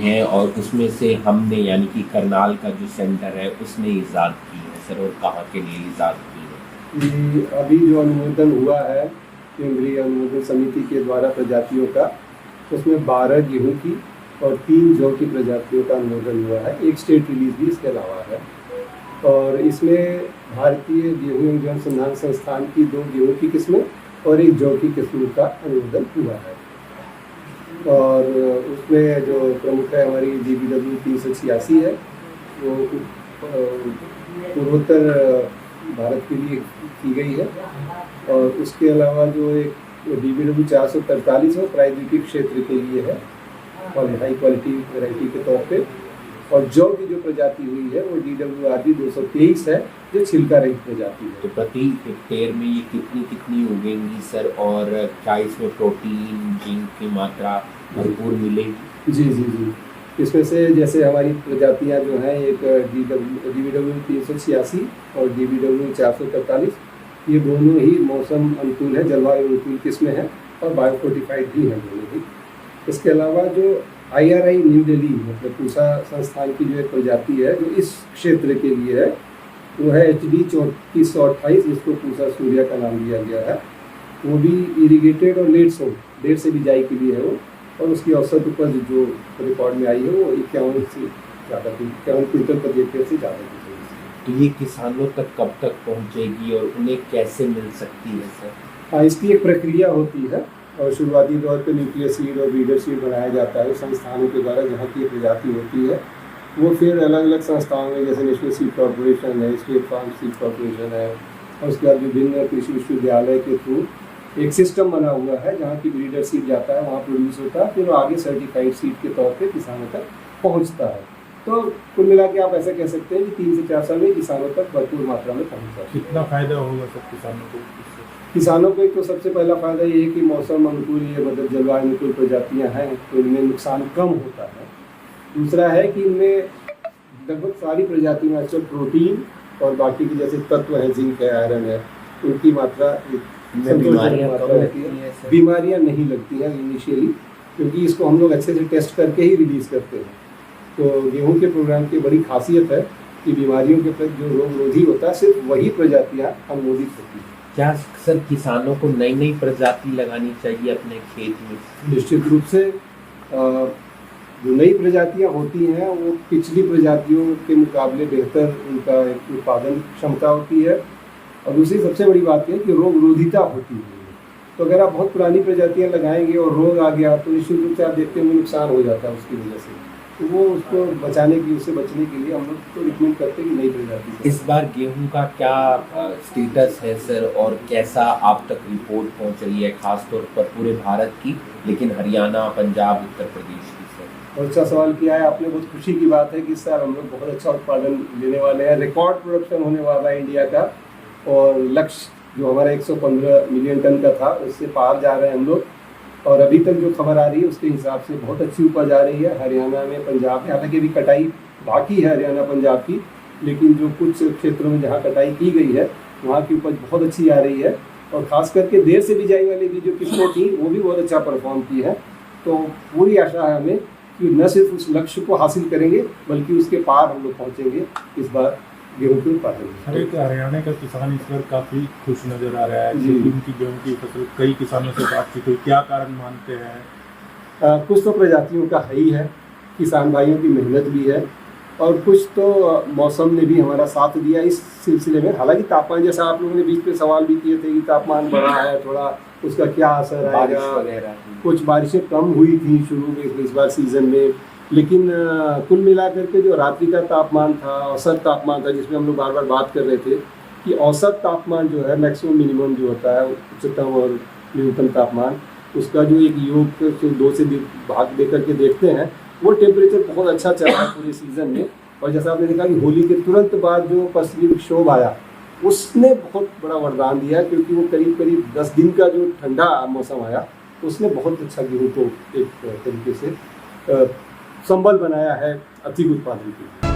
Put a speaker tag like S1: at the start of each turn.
S1: हैं और उसमें से हमने यानी कि करनाल का जो सेंटर है उसने ईजाद की है सर, और कहाँ के लिए ईजाद की है?
S2: कि अभी जो अनुमोदन हुआ है केंद्रीय अनुमोदन समिति के द्वारा प्रजातियों का, उसमें 12 गेहूं की और 3 जौ की प्रजातियों का अनुमोदन हुआ है। एक स्टेट रिलीज भी इसके अलावा है और इसमें भारतीय गेहूं एवं जौ अनुसंधान संस्थान की 2 गेहूं की किस्में और 1 जौ की किस्म का अनुमोदन हुआ है। और उसमें जो प्रमुख है हमारी DBW 386 है, वो पूर्वोत्तर भारत के लिए की गई है। और उसके अलावा जो एक DBW 443 है प्रायद्वीपीय क्षेत्र के लिए है और हाई क्वालिटी वैरायटी के तौर पे। और जौ की जो प्रजाति हुई है वो DWRB 223 है, जो छिलका रहित प्रजाति है।
S1: तो प्रति हेक्टेयर में ये कितनी कितनी उगेंगी सर, और क्या इसमें प्रोटीन जिंक की मात्रा भरपूर मिलेगी?
S2: जी जी जी, इसमें से जैसे हमारी प्रजातियां जो हैं, एक DBW 386 और DBW 443, ये दोनों ही मौसम अनुकूल है, जलवायु अनुकूल किस्में हैं और बायोफोर्टिफाइड भी हैं दोनों ही। इसके अलावा जो IRI न्यू दिल्ली मतलब पूसा संस्थान की जो एक प्रजाति है जो इस क्षेत्र के लिए है, वो है HD 3428, जिसको पूसा सूर्या का नाम दिया गया है। वो भी इरीगेटेड और लेट सो देर से बिजाई के लिए है वो, और उसकी औसत उपज जो रिकॉर्ड में आई है वो 51 से ज़्यादा, 51 क्विंटल प्रति हेक्टेयर से ज़्यादा की।
S1: तो ये किसानों तक कब तक पहुंचेगी और उन्हें कैसे मिल सकती है सर?
S2: हाँ, इसकी एक प्रक्रिया होती है और शुरुआती तौर पे न्यूक्लियर सीड और ब्रीडर सीड बनाया जाता है संस्थानों के द्वारा जहाँ की प्रजाति होती है। वो फिर अलग अलग संस्थाओं में, जैसे नेशनल सीड कॉर्पोरेशन है, स्टेट फार्म सीड कॉर्पोरेशन है, और उसके बाद विभिन्न कृषि विश्वविद्यालय के थ्रू एक सिस्टम बना हुआ है जहाँ की ब्रीडर सीड जाता है, वहाँ प्रोड्यूस होता है, फिर वो आगे सर्टिफाइड सीड के तौर पे किसानों तक पहुँचता है। तो कुल मिला के आप ऐसा कह सकते हैं कि 3 से 4 साल में किसानों तक भरपूर मात्रा में पहुँच जाता है।
S3: कितना फायदा होगा सब किसानों को?
S2: किसानों को एक तो सबसे पहला फ़ायदा ये है कि मौसम अनुकूल, ये मतलब जलवायु अनुकूल प्रजातियाँ हैं तो इनमें नुकसान कम होता है। दूसरा है कि इनमें लगभग सारी प्रजातियों में अक्सर प्रोटीन और बाकी के जैसे तत्व हैं, जिंक है, आयरन है, उनकी मात्रा बीमारियाँ नहीं लगती हैं इनिशियली, क्योंकि इसको हम लोग अच्छे से टेस्ट करके ही रिलीज़ करते हैं। तो गेहूँ के प्रोग्राम की बड़ी खासियत है कि बीमारियों के प्रति जो रोग रोधी होता है सिर्फ वही प्रजातियाँ अनुमोदित होती हैं।
S1: क्या सर किसानों को नई नई प्रजाति लगानी चाहिए अपने खेत में?
S2: निश्चित रूप से जो नई प्रजातियां होती हैं वो पिछली प्रजातियों के मुकाबले बेहतर उनका उत्पादन क्षमता होती है। और दूसरी सबसे बड़ी बात है कि रोग रोधिता होती है। तो अगर आप बहुत पुरानी प्रजातियां लगाएंगे और रोग आ गया तो निश्चित रूप से आप देखते हैं नुकसान हो जाता है उसकी वजह से। तो वो उसको बचाने की, उससे बचने के लिए हम लोग तो रिकमेंड करते हैं कि नई प्रजाति।
S1: इस बार गेहूं का क्या स्टेटस है सर, और कैसा आप तक रिपोर्ट पहुंच रही है, खासतौर पर पूरे भारत की, लेकिन हरियाणा, पंजाब, उत्तर प्रदेश की सर?
S2: और अच्छा सवाल किया है आपने। बहुत खुशी की बात है कि इस साल हम लोग बहुत अच्छा उत्पादन लेने वाले हैं। रिकॉर्ड प्रोडक्शन होने वाला है इंडिया का, और लक्ष्य जो हमारा 115 मिलियन टन का था उससे पार जा रहे हैं हम लोग। और अभी तक जो खबर आ रही है उसके हिसाब से बहुत अच्छी उपज आ रही है हरियाणा में, पंजाब में। हालांकि अभी कटाई बाकी है हरियाणा पंजाब की, लेकिन जो कुछ क्षेत्रों में जहाँ कटाई की गई है वहाँ की उपज बहुत अच्छी आ रही है। और ख़ास करके देर से बिजाई वाली भी जो किस्में थी वो भी बहुत अच्छा परफॉर्म की है। तो पूरी आशा है हमें कि न सिर्फ उस लक्ष्य को हासिल करेंगे बल्कि उसके पार हम लोग पहुँचेंगे इस बार गेहूँ के उत्पादन में।
S3: अरे तो हरियाणा का किसान इस बार काफ़ी खुश नज़र आ रहा है क्योंकि उनकी गेहूँ की फसल कई किसानों से बातचीत हुई, क्या कारण मानते हैं?
S2: कुछ तो प्रजातियों का है ही है, किसान भाइयों की मेहनत भी है, और कुछ तो मौसम ने भी हमारा साथ दिया इस सिलसिले में। हालांकि तापमान, जैसा आप लोगों ने बीच में सवाल भी किए थे कि तापमान बढ़ा है थोड़ा, उसका क्या असर आएगा। कुछ बारिशें कम हुई थी शुरू में इस बार सीज़न में, लेकिन कुल मिलाकर के जो रात्रि का तापमान था, औसत तापमान था, जिसमें हम लोग बार बार बात कर रहे थे कि औसत तापमान जो है, मैक्सिमम मिनिमम जो होता है, उच्चतम और न्यूनतम तापमान, उसका जो एक योग से 2 से भाग दे करके देखते हैं, वो टेम्परेचर बहुत अच्छा चला है पूरे सीज़न में। और जैसा आपने देखा कि होली के तुरंत बाद जो पश्चिमी विक्षोभ आया उसने बहुत बड़ा वरदान दिया, क्योंकि वो करीब करीब 10 दिन का जो ठंडा मौसम आया उसने बहुत अच्छा गेहूँ को एक तरीके से संबल बनाया है अधिक उत्पादन के लिए।